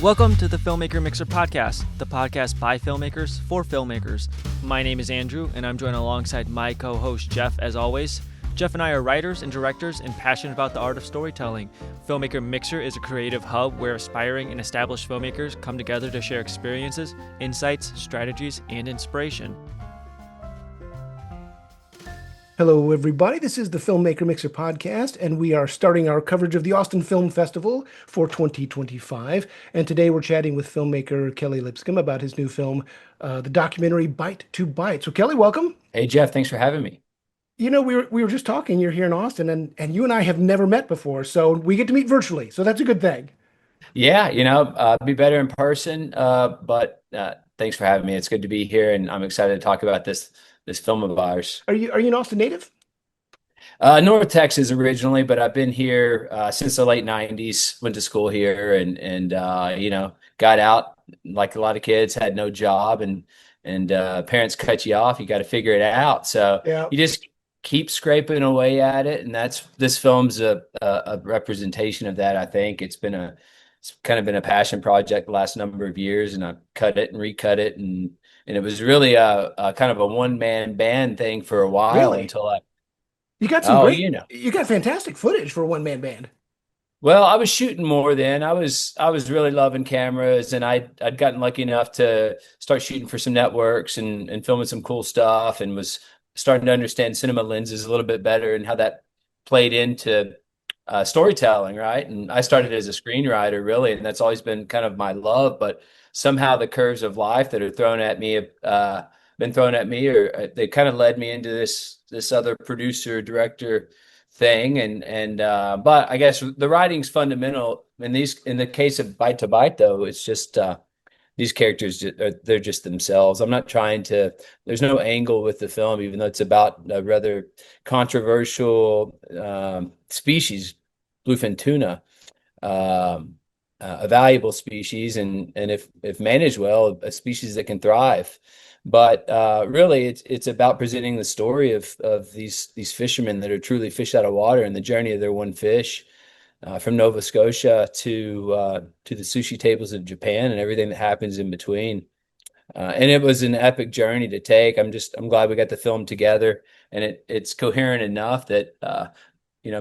Welcome to the Filmmaker Mixer Podcast, the podcast by filmmakers for filmmakers. My name is Andrew, and I'm joined alongside my co-host Jeff, as always. Jeff and I are writers and directors and passionate about the art of storytelling. Filmmaker Mixer is a creative hub where aspiring and established filmmakers come together to share experiences, insights, strategies, and inspiration. Hello, everybody. This is the Filmmaker Mixer podcast, and we are starting our coverage of the Austin Film Festival for 2025. And today we're chatting with filmmaker Kelly Lipscomb about his new film, the documentary Bite to Bite. So, Kelly, welcome. Hey, Jeff, thanks for having me. You know, we were just talking. You're here in Austin, and you and I have never met before, so we get to meet virtually. So that's a good thing. Yeah, be better in person, but thanks for having me. It's good to be here, and I'm excited to talk about this film of ours. Are you an Austin native? North Texas originally, but I've been here since the late '90s. Went to school here, and got out like a lot of kids, had no job, and parents cut you off. You got to figure it out. So Yeah. you just keep scraping away at it, and this film's a representation of that. I think it's kind of been a passion project the last number of years, and I've cut it and recut it, and it was really a kind of a one-man band thing for a while. Really? Until You got you got fantastic footage for a one-man band. Well, I was shooting more then. I was really loving cameras, and I'd gotten lucky enough to start shooting for some networks and filming some cool stuff, and was starting to understand cinema lenses a little bit better and how that played into storytelling, right? And I started as a screenwriter, really, and that's always been kind of my love. But somehow the curves of life that are thrown at me been thrown at me, or they kind of led me into this other producer director thing. But I guess the writing's fundamental in the case of Bite to Bite, though. It's just these characters, they're just themselves. I'm not trying to, there's no angle with the film, even though it's about a rather controversial species, Bluefin tuna, a valuable species, and if managed well, a species that can thrive. But really, it's about presenting the story of these fishermen that are truly fish out of water, and the journey of their one fish from Nova Scotia to the sushi tables of Japan and everything that happens in between. And it was an epic journey to take. I'm glad we got the film together, and it's coherent enough that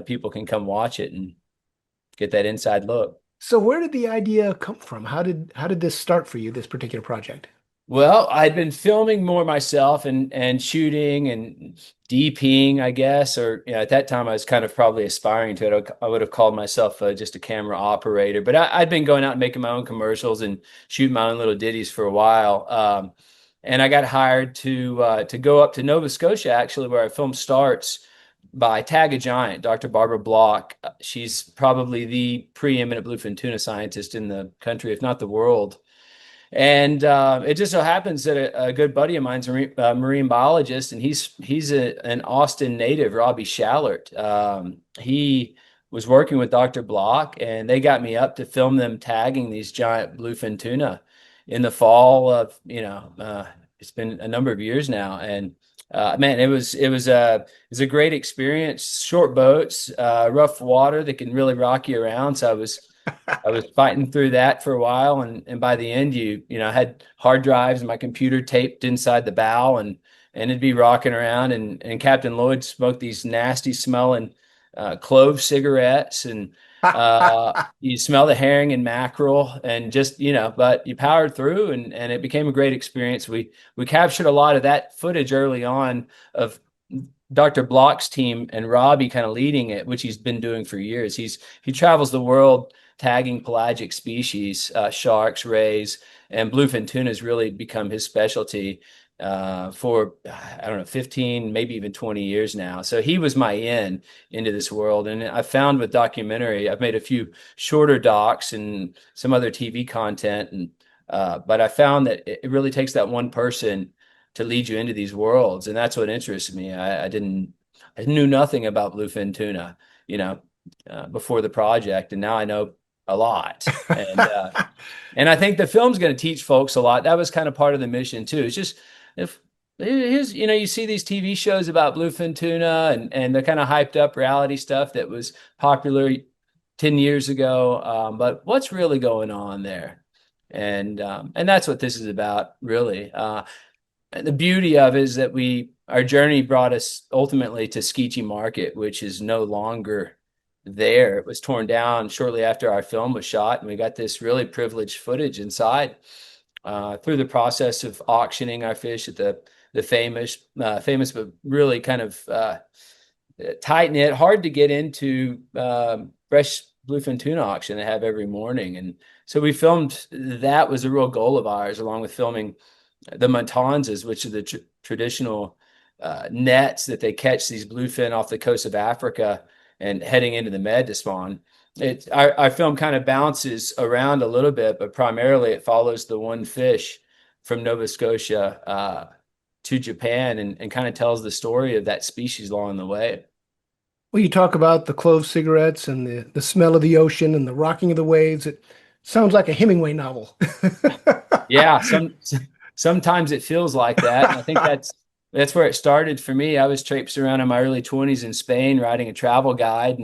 people can come watch it and get that inside look. So where did the idea come from? How did this start for you, this particular project? Well, I'd been filming more myself and shooting and DPing, I guess, or at that time I was kind of probably aspiring to it. I would have called myself just a camera operator, but I'd been going out and making my own commercials and shooting my own little ditties for a while. And I got hired to go up to Nova Scotia, actually, where our film starts, by Tag a Giant, Dr. Barbara Block. She's probably the preeminent bluefin tuna scientist in the country, if not the world. And it just so happens that a good buddy of mine's a marine biologist, and he's an Austin native, Robbie Shallert. He was working with Dr. Block, and they got me up to film them tagging these giant bluefin tuna in the fall of, it's been a number of years now. And man, it was a great experience. Short boats, rough water that can really rock you around. So I was fighting through that for a while, and by the end, I had hard drives and my computer taped inside the bow, and it'd be rocking around, and Captain Lloyd smoked these nasty smelling clove cigarettes, and you smell the herring and mackerel, and just but you powered through, and it became a great experience. We captured a lot of that footage early on of Dr. Block's team and Robbie kind of leading it, which he's been doing for years. He travels the world tagging pelagic species, sharks, rays, and bluefin tuna has really become his specialty for, I don't know, 15, maybe even 20 years now. So he was my into this world. And I found with documentary, I've made a few shorter docs and some other TV content, but I found that it really takes that one person to lead you into these worlds, and that's what interests me. I knew nothing about bluefin tuna, before the project, and now I know a lot. And I think the film's going to teach folks a lot. That was kind of part of the mission too. It's just you see these TV shows about bluefin tuna and the kind of hyped up reality stuff that was popular 10 years ago. But what's really going on there? And that's what this is about, really. The beauty of it is that our journey brought us ultimately to Tsukiji Market, which is no longer there. It was torn down shortly after our film was shot, and we got this really privileged footage inside through the process of auctioning our fish at the famous but really kind of tight knit, hard to get into fresh bluefin tuna auction they have every morning. And so we filmed. That was a real goal of ours, along with filming the matanzas, which are the traditional nets that they catch these bluefin off the coast of Africa and heading into the Med to spawn. Our film kind of bounces around a little bit, but primarily it follows the one fish from Nova Scotia to Japan, and kind of tells the story of that species along the way. Well, you talk about the clove cigarettes and the smell of the ocean and the rocking of the waves. It sounds like a Hemingway novel. Yeah, sometimes it feels like that. And I think that's where it started for me. I was traipsing around in my early 20s in Spain, writing a travel guide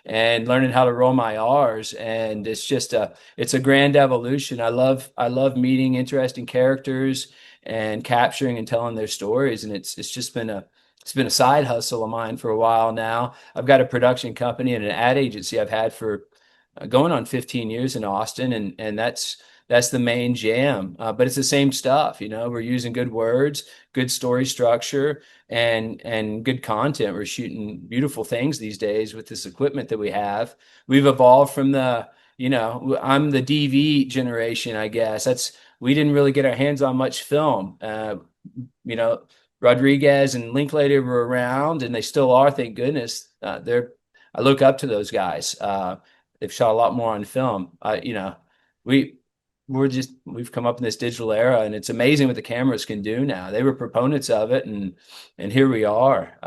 and learning how to roll my R's. And it's a grand evolution. I love meeting interesting characters and capturing and telling their stories. And it's just been a side hustle of mine for a while now. I've got a production company and an ad agency I've had for going on 15 years in Austin, and that's the main jam. But it's the same stuff, We're using good words, good story structure, and good content. We're shooting beautiful things these days with this equipment that we have. We've evolved from I'm the DV generation, I guess. We didn't really get our hands on much film. Rodriguez and Linklater were around, and they still are, thank goodness. I look up to those guys. They've shot a lot more on film. We've come up in this digital era, and it's amazing what the cameras can do now. They were proponents of it, and here we are.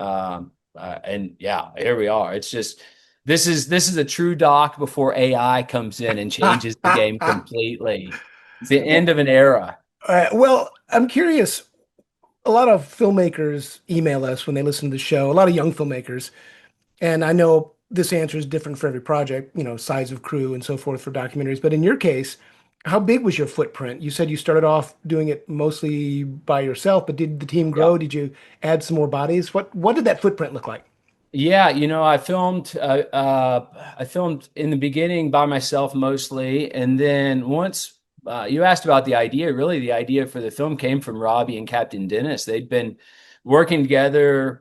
And yeah, here we are. It's just this is a true doc before AI comes in and changes the game completely. It's the end of an era. Well, I'm curious. A lot of filmmakers email us when they listen to the show, a lot of young filmmakers. And I know this answer is different for every project, size of crew and so forth for documentaries. But in your case, how big was your footprint? You said you started off doing it mostly by yourself, but did the team Yeah. grow? Did you add some more bodies? What did that footprint look like? Yeah, I filmed in the beginning by myself mostly, and then once you asked about the idea, really the idea for the film came from Robbie and Captain Dennis. They'd been working together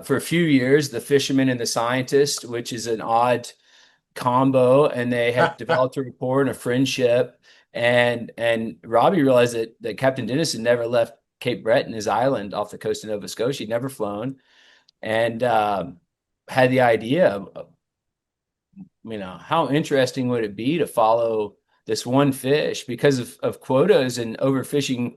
for a few years, the fisherman and the scientist, which is an odd combo, and they had developed a rapport and a friendship. And Robbie realized that Captain Dennis had never left Cape Breton, his island off the coast of Nova Scotia. He'd never flown, and had the idea of, how interesting would it be to follow this one fish because of quotas and overfishing.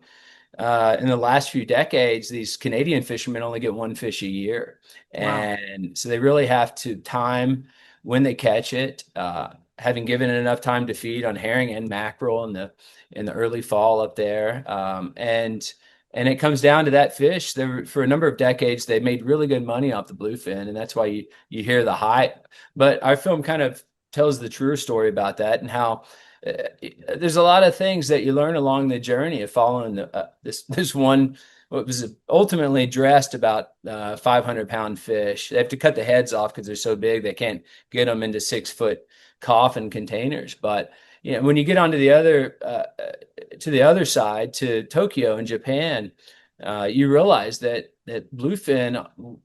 In the last few decades, these Canadian fishermen only get one fish a year. Wow. And so they really have to time when they catch it, having given it enough time to feed on herring and mackerel in the early fall up there. And it comes down to that fish. For a number of decades, they made really good money off the bluefin, and that's why you hear the hype. But our film kind of tells the truer story about that, and how there's a lot of things that you learn along the journey of following this one, what was ultimately dressed about 500-pound fish. They have to cut the heads off because they're so big they can't get them into 6-foot coffin containers. But when you get onto the other side to Tokyo in Japan, you realize that bluefin,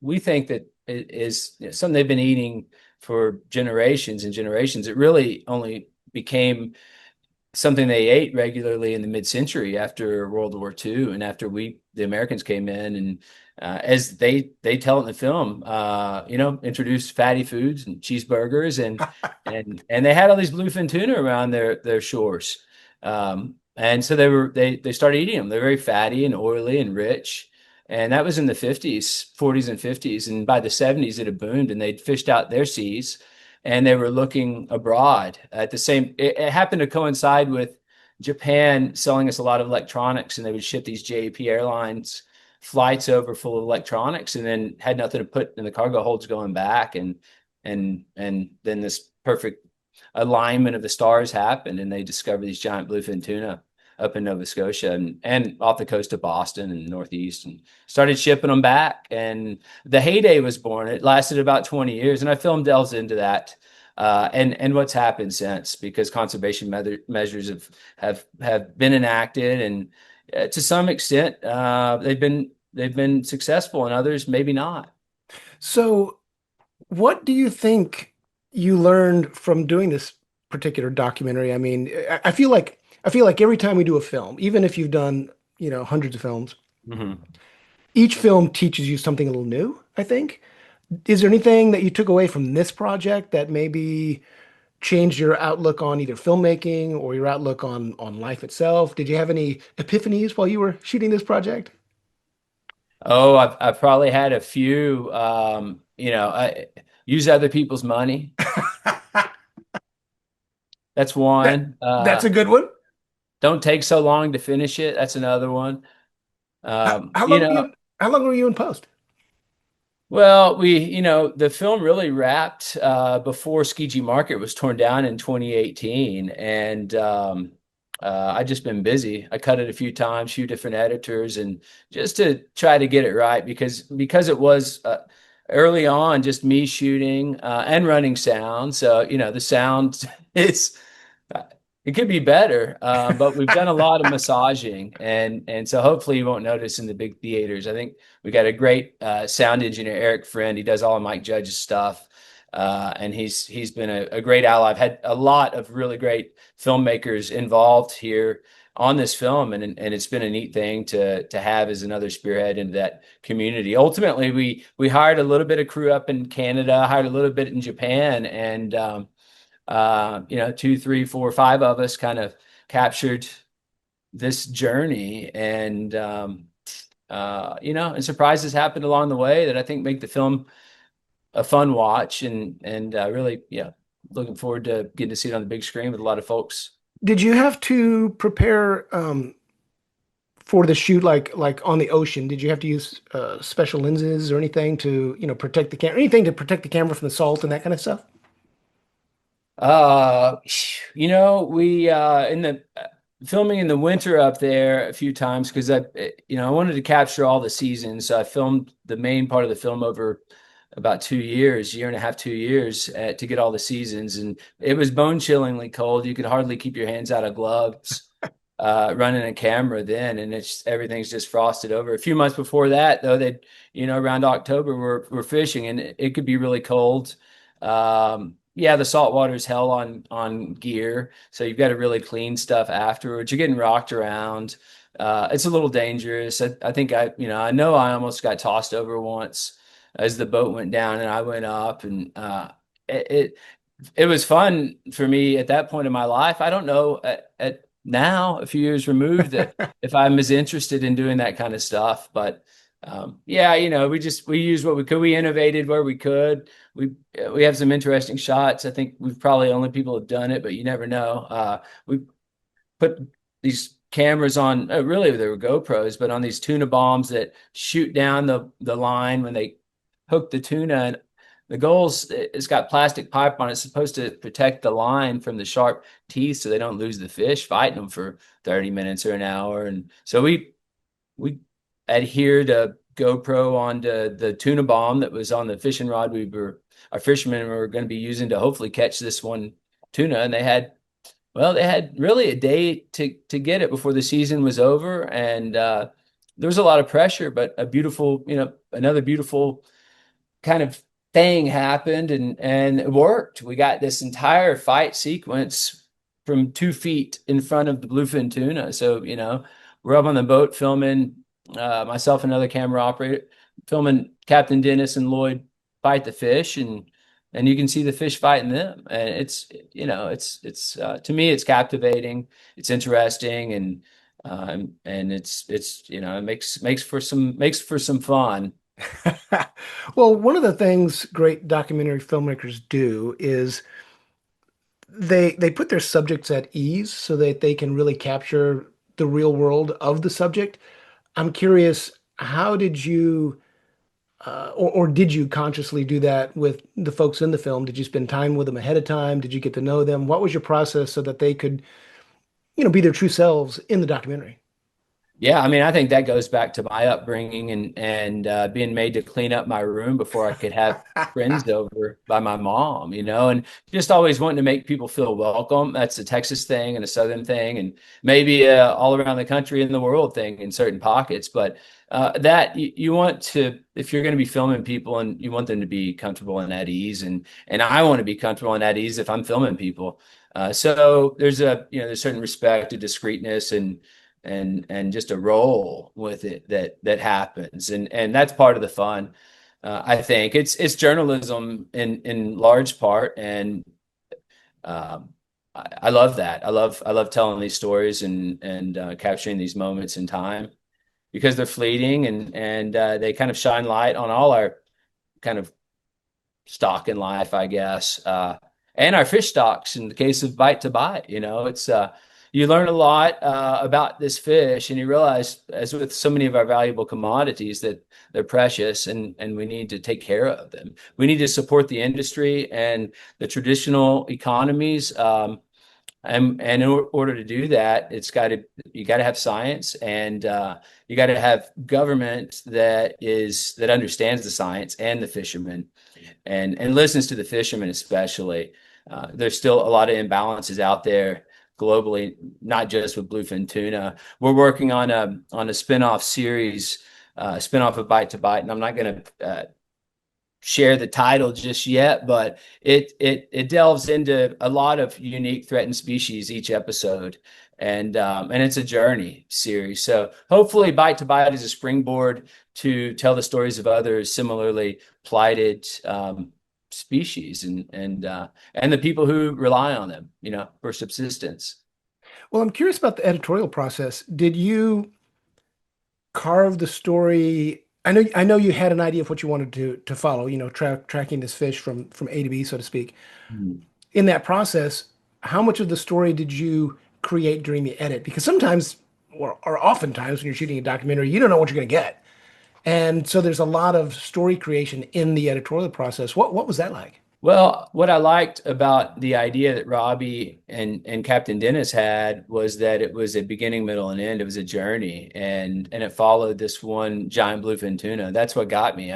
we think that it is something they've been eating for generations and generations. It really only became something they ate regularly in the mid-century after World War II, and after the Americans came in, and as they tell it in the film, introduced fatty foods and cheeseburgers, and they had all these bluefin tuna around their shores, and so they started eating them. They're very fatty and oily and rich. And that was in the 50s, 40s and 50s. And by the 70s, it had boomed, and they'd fished out their seas, and they were looking abroad. It happened to coincide with Japan selling us a lot of electronics, and they would ship these JAP Airlines flights over full of electronics, and then had nothing to put in the cargo holds going back. And then this perfect alignment of the stars happened, and they discovered these giant bluefin tuna up in Nova Scotia and off the coast of Boston and Northeast, and started shipping them back. And the heyday was born. It lasted about 20 years, and I film delves into that. And what's happened since, because conservation measures have been enacted, and to some extent they've been successful, and others maybe not. So, what do you think you learned from doing this particular documentary? I mean, I feel like every time we do a film, even if you've done, hundreds of films, Mhm. each film teaches you something a little new, I think. Is there anything that you took away from this project that maybe changed your outlook on either filmmaking or your outlook on life itself? Did you have any epiphanies while you were shooting this project? Oh, I've probably had a few. I use other people's money. That's That one. that's a good one. Don't take so long to finish it. That's another one. How, Um, how you long were know, you how long were you in post? well, the film really wrapped before Tsukiji Market was torn down in 2018, and I just been busy. I cut it a few times, few different editors, and just to try to get it right, because it was early on just me shooting and running sound. So the sound is uh, it could be better, but we've done a lot of massaging, and so hopefully you won't notice in the big theaters. I think we got a great sound engineer, Eric Friend. He does all of Mike Judge's stuff, and he's been a great ally. I've had a lot of really great filmmakers involved here on this film, and it's been a neat thing to have as another spearhead into that community. Ultimately, we hired a little bit of crew up in Canada, hired a little bit in Japan, and two, three, four, five of us kind of captured this journey, and surprises happened along the way that I think make the film a fun watch, and really, yeah, looking forward to getting to see it on the big screen with a lot of folks. Did you have to prepare for the shoot like on the ocean? Did you have to use special lenses or anything to, protect the camera, anything to protect the camera from the salt and that kind of stuff? Uh, we in the filming in the winter up there a few times because I wanted to capture all the seasons. So I filmed the main part of the film over about 2 years, year and a half, 2 years to get all the seasons, and it was bone chillingly cold. You could hardly keep your hands out of gloves running a camera then, and everything's just frosted over. A few months before that, though, around October, we're fishing, and it could be really cold. Yeah, the salt water is hell on gear, so you've got to really clean stuff afterwards. You're getting rocked around. It's a little dangerous. I think I know I almost got tossed over once as the boat went down and I went up, and it, it it was fun for me at that point in my life. I don't know at now, a few years removed, that if I'm as interested in doing that kind of stuff. But yeah, we used what we could. We innovated where we could. We have some interesting shots. I think we've probably only people have done it, but you never know. We put these cameras on. Really, they were GoPros, but on these tuna bombs that shoot down the line when they hook the tuna. And the goals, it's got plastic pipe on it. It's supposed to protect the line from the sharp teeth so they don't lose the fish fighting them for 30 minutes or an hour. And so we adhered a GoPro onto the tuna bomb that was on the fishing rod our fishermen were going to be using to hopefully catch this one tuna. And they had really a day to get it before the season was over. And there was a lot of pressure, but another beautiful kind of thing happened, and it worked. We got this entire fight sequence from 2 feet in front of the bluefin tuna. So, we're up on the boat filming, myself and another camera operator, filming Captain Dennis and Lloyd fight the fish, and you can see the fish fighting them. And it's to me, it's captivating, it's interesting, and it makes for some fun. Well, one of the things great documentary filmmakers do is they put their subjects at ease so that they can really capture the real world of the subject. I'm curious, how did you or did you consciously do that with the folks in the film? Did you spend time with them ahead of time? Did you get to know them? What was your process so that they could, be their true selves in the documentary? Yeah, I mean, I think that goes back to my upbringing and being made to clean up my room before I could have friends over by my mom, and just always wanting to make people feel welcome. That's a Texas thing and a Southern thing, and maybe all around the country and the world thing in certain pockets. But that you want to, if you're going to be filming people, and you want them to be comfortable and at ease, and I want to be comfortable and at ease if I'm filming people. So there's there's certain respect to discreetness and just a roll with it that happens, and that's part of the fun. I think it's journalism in large part, and I love that. I love telling these stories and capturing these moments in time because they're fleeting, and they kind of shine light on all our kind of stock in life, I guess, and our fish stocks in the case of bite to bite. It's you learn a lot about this fish, and you realize, as with so many of our valuable commodities, that they're precious, and we need to take care of them. We need to support the industry and the traditional economies. And in order to do that, you got to have science, and you got to have government that understands the science and the fishermen, and listens to the fishermen especially. There's still a lot of imbalances out there globally, not just with bluefin tuna. We're working on a spin-off series, spin-off of Bite to Bite, and I'm not going to share the title just yet, but it delves into a lot of unique threatened species each episode, and it's a journey series. So hopefully, Bite to Bite is a springboard to tell the stories of others similarly plighted species, and the people who rely on them, for subsistence. Well, I'm curious about the editorial process. Did you carve the story? I know you had an idea of what you wanted to follow, tracking this fish from A to B, so to speak. Mhm. In that process, how much of the story did you create during the edit? Because sometimes, or oftentimes, when you're shooting a documentary, you don't know what you're going to get, and so there's a lot of story creation in the editorial process. What was that like? Well, what I liked about the idea that Robbie and Captain Dennis had was that it was a beginning, middle, and end. It was a journey, and it followed this one giant bluefin tuna. That's what got me.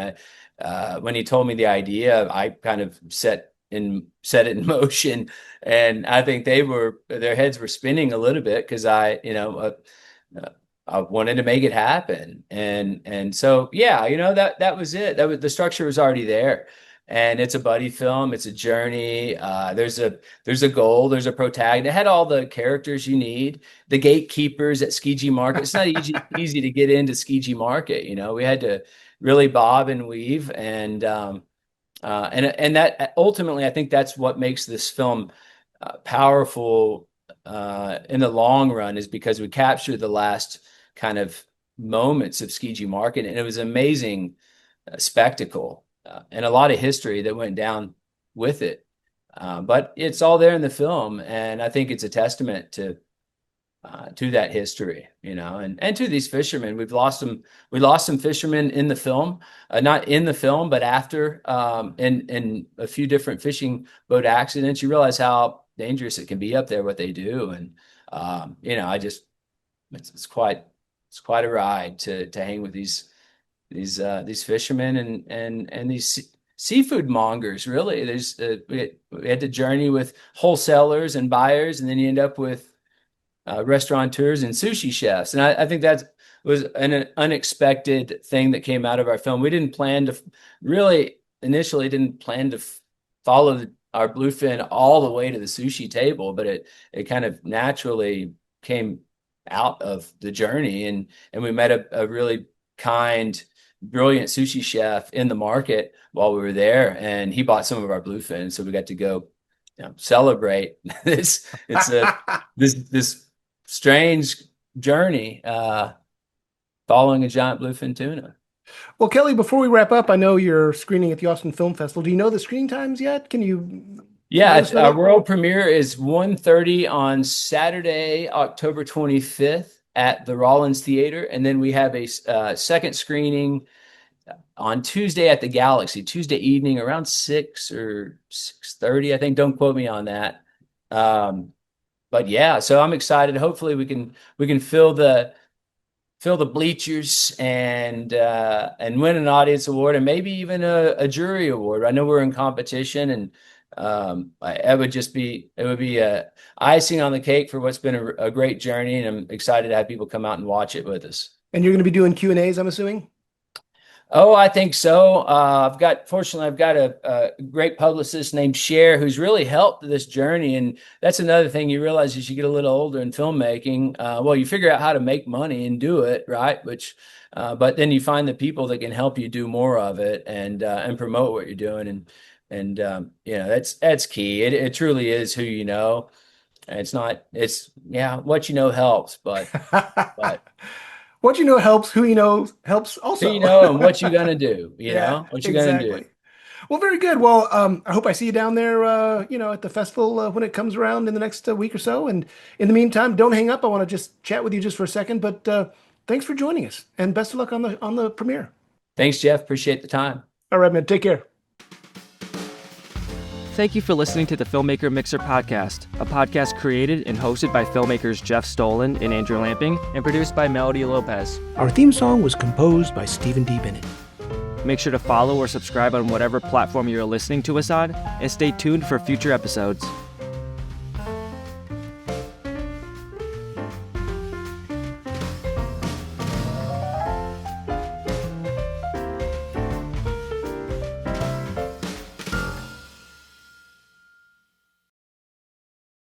When he told me the idea, I kind of set it in motion, and I think their heads were spinning a little bit because I wanted to make it happen, and so yeah, that was it. The structure was already there, and it's a buddy film. It's a journey. There's a goal. There's a protagonist. It had all the characters you need. The gatekeepers at Tsukiji Market. It's not easy to get into Tsukiji Market. We had to really bob and weave, and that ultimately, I think that's what makes this film powerful in the long run, is because we captured the last kind of moments of Tsukiji Market, and it was an amazing spectacle, and a lot of history that went down with it. But it's all there in the film, and I think it's a testament to that history, and to these fishermen. We lost some fishermen in the film, not in the film, but after, in a few different fishing boat accidents. You realize how dangerous it can be up there, what they do, and it's quite a ride to hang with these fishermen and these seafood mongers. Really, we had to journey with wholesalers and buyers, and then you end up with restaurateurs and sushi chefs. And I think that was an unexpected thing that came out of our film. We didn't plan to initially didn't plan to follow our bluefin all the way to the sushi table, but it kind of naturally came out of the journey, and we met a really kind, brilliant sushi chef in the market while we were there, and he bought some of our bluefin, so we got to go celebrate this. This strange journey following a giant bluefin tuna. Well, Kelly, before we wrap up, I know you're screening at the Austin Film Festival. Do you know the screening times yet? Can you Yeah, our world premiere is 1:30 on Saturday, October 25th at the Rollins Theater, and then we have a second screening on Tuesday at the Galaxy, Tuesday evening around 6 or 6:30, I think. Don't quote me on that. But yeah, so I'm excited. Hopefully we can fill the bleachers and win an audience award and maybe even a jury award. I know we're in competition, and it would be a icing on the cake for what's been a great journey, and I'm excited to have people come out and watch it with us. And you're going to be doing Q&As, I'm assuming? Oh, I think so. Fortunately, I've got a great publicist named Cher who's really helped this journey. And that's another thing you realize as you get a little older in filmmaking. Well, you figure out how to make money and do it, right? But then you find the people that can help you do more of it and promote what you're doing. And that's key. It truly is who you know. And what you know helps, but what you know helps, who you know helps also. Who you know and what you gonna do, what you exactly. gonna do. Well, very good. Well, I hope I see you down there, at the festival when it comes around in the next week or so. And in the meantime, don't hang up. I want to just chat with you just for a second, but thanks for joining us and best of luck on the premiere. Thanks, Jeff. Appreciate the time. All right, man. Take care. Thank you for listening to the Filmmaker Mixer podcast, a podcast created and hosted by filmmakers Jeff Stolen and Andrew Lamping and produced by Melody Lopez. Our theme song was composed by Stephen D. Bennett. Make sure to follow or subscribe on whatever platform you're listening to us on, and stay tuned for future episodes.